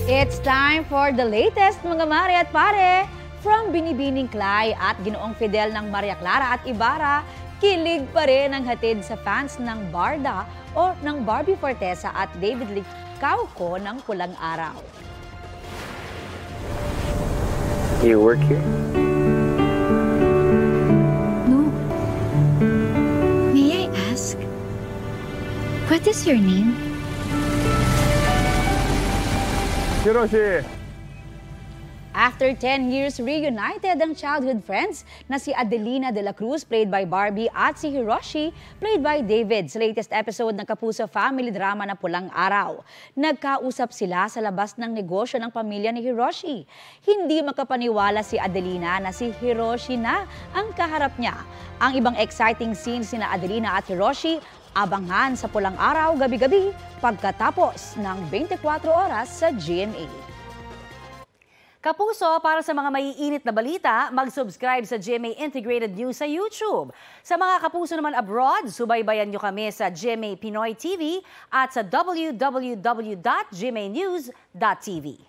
It's time for the latest mga mare at pare. From Binibining Clay at Ginoong Fidel ng Maria Clara at Ibarra, kilig pa rin ang hatid sa fans ng Barda o ng Barbie Fortesa at David Licauco ng Pulang Araw. You work here? No. May I ask, what is your name? Hiroshi! After 10 years, reunited ang childhood friends na si Adelina de la Cruz, played by Barbie, at si Hiroshi, played by David, sa latest episode ng Kapuso family drama na Pulang Araw. Nagkausap sila sa labas ng negosyo ng pamilya ni Hiroshi. Hindi makapaniwala si Adelina na si Hiroshi na ang kaharap niya. Ang ibang exciting scenes ni Adelina at Hiroshi, abangan sa Pulang Araw gabi-gabi pagkatapos ng 24 oras sa GMA. Kapuso, para sa mga maiinit na balita, mag-subscribe sa GMA Integrated News sa YouTube. Sa mga kapuso naman abroad, subaybayan nyo kami sa GMA Pinoy TV at sa www.gmanews.tv.